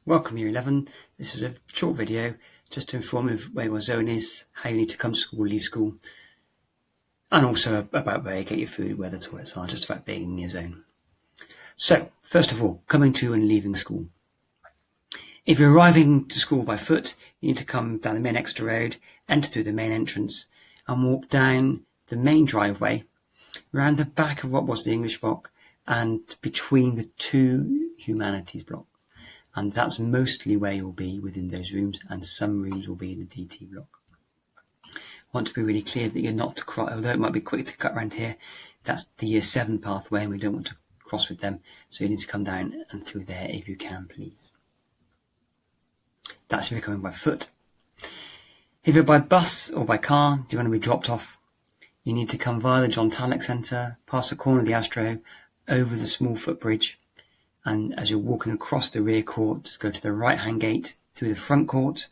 Welcome Year 11. This is a short video just to inform you of where your zone is, how you need to come to school, leave school, and also about where you get your food, where the toilets are, just about being in your zone. So, first of all, coming to and leaving school. If you're arriving to school by foot, you need to come down the main extra road, enter through the main entrance, and walk down the main driveway, around the back of what was the English block, and between the two humanities blocks. And that's mostly where you'll be within those rooms, and some rooms will be in the DT block. I want to be really clear that you're not to cross, although it might be quick to cut around here, that's the Year 7 pathway and we don't want to cross with them, so you need to come down and through there if you can, please. That's if you're coming by foot. If you're by bus or by car, you're going to be dropped off. You need to come via the John Tallock Centre, past the corner of the Astro, over the small footbridge, and as you're walking across the rear court, go to the right-hand gate, through the front court,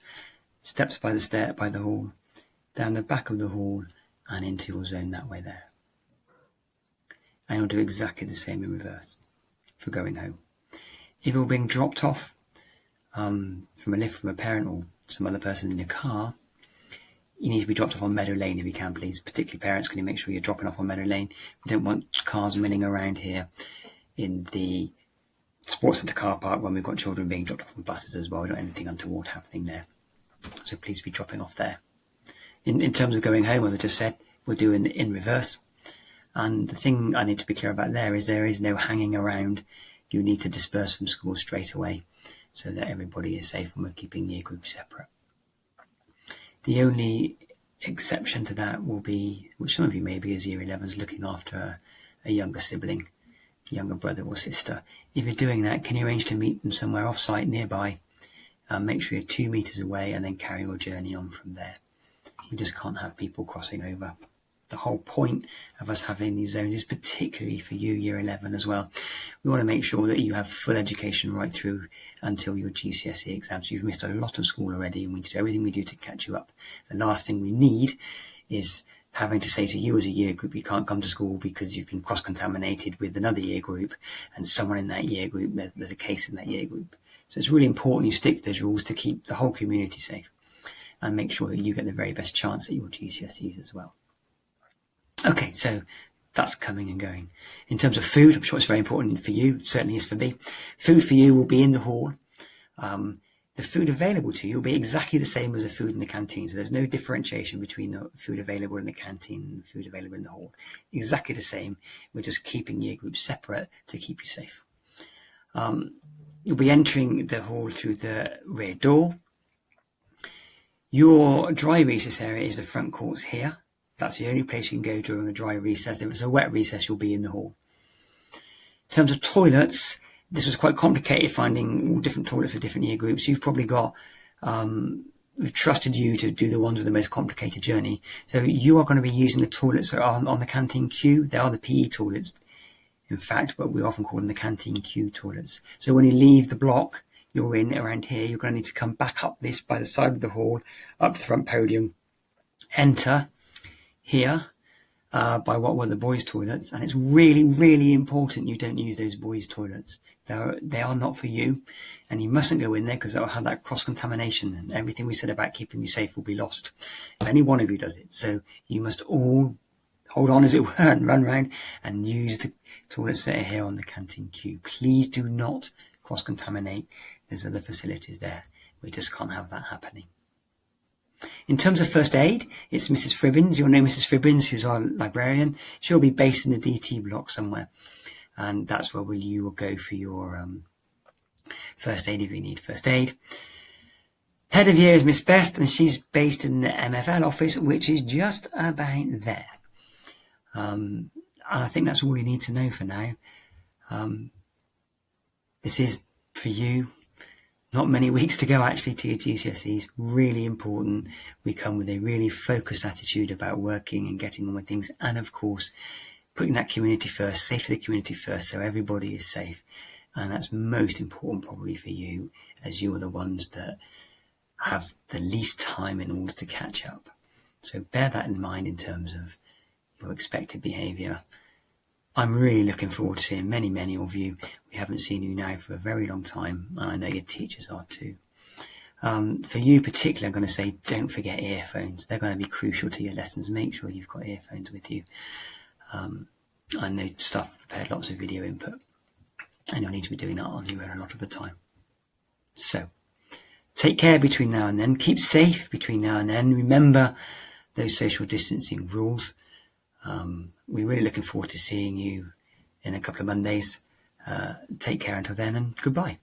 steps by the stair, by the hall, down the back of the hall, and into your zone that way there. And you'll do exactly the same in reverse for going home. If you're being dropped off from a lift from a parent or some other person in your car, you need to be dropped off on Meadow Lane if you can, please. Particularly parents, can you make sure you're dropping off on Meadow Lane? We don't want cars milling around here in the Sports Centre car park when we've got children being dropped off on buses as well. We don't want anything untoward happening there. So please be dropping off there. In terms of going home, as I just said, we're doing it in reverse. And the thing I need to be clear about there is no hanging around. You need to disperse from school straight away so that everybody is safe and we're keeping year groups separate. The only exception to that will be, which some of you may be as Year 11s, looking after a younger sibling, younger brother or sister. If you're doing that, can you arrange to meet them somewhere off-site nearby? Make sure you're 2 meters away and then carry your journey on from there. We just can't have people crossing over. The whole point of us having these zones is particularly for you, Year 11 as well. We want to make sure that you have full education right through until your GCSE exams. You've missed a lot of school already and we need to do everything we do to catch you up. The last thing we need is having to say to you as a year group, you can't come to school because you've been cross-contaminated with another year group and someone in that year group, there's a case in that year group. So it's really important you stick to those rules to keep the whole community safe and make sure that you get the very best chance at your GCSEs as well. Okay, so that's coming and going. In terms of food, I'm sure it's very important for you, it certainly is for me. Food for you will be in the hall. The food available to you will be exactly the same as the food in the canteen. So there's no differentiation between the food available in the canteen and the food available in the hall. Exactly the same. We're just keeping year groups separate to keep you safe. You'll be entering the hall through the rear door. Your dry recess area is the front courts here. That's the only place you can go during a dry recess. If it's a wet recess, you'll be in the hall. In terms of toilets, this was quite complicated finding all different toilets for different year groups. You've probably got, we've trusted you to do the ones with the most complicated journey. So you are going to be using the toilets that are on the canteen queue. They are the PE toilets, in fact, but we often call them the canteen queue toilets. So when you leave the block, you're in around here, you're going to need to come back up this by the side of the hall, up to the front podium, enter here, by what were the boys' toilets, and it's really, really important you don't use those boys' toilets. They are not for you, and you mustn't go in there because that will have that cross-contamination, and everything we said about keeping you safe will be lost if any one of you does it. So you must all hold on, as it were, and run around and use the toilets that are here on the canteen queue. Please do not cross-contaminate. There's other facilities there. We just can't have that happening. In terms of first aid, it's Mrs. Fribbins. You'll know Mrs. Fribbins, who's our librarian. She'll be based in the DT block somewhere. And that's where you will go for your first aid if you need first aid. Head of year is Miss Best, and she's based in the MFL office, which is just about there. And I think that's all you need to know for now. This is for you. Not many weeks to go actually to your GCSEs. Really important. We come with a really focused attitude about working and getting on with things. And of course, putting that community first, safety of the community first, so everybody is safe. And that's most important probably for you, as you are the ones that have the least time in order to catch up. So bear that in mind in terms of your expected behaviour. I'm really looking forward to seeing many of you. We haven't seen you now for a very long time, and I know your teachers are too. For you particularly, I'm going to say, don't forget earphones. They're going to be crucial to your lessons. Make sure you've got earphones with you. I know staff prepared lots of video input, and you'll need to be doing that on your own a lot of the time. So, take care between now and then. Keep safe between now and then. Remember those social distancing rules. We're really looking forward to seeing you in a couple of Mondays. Take care until then, and goodbye.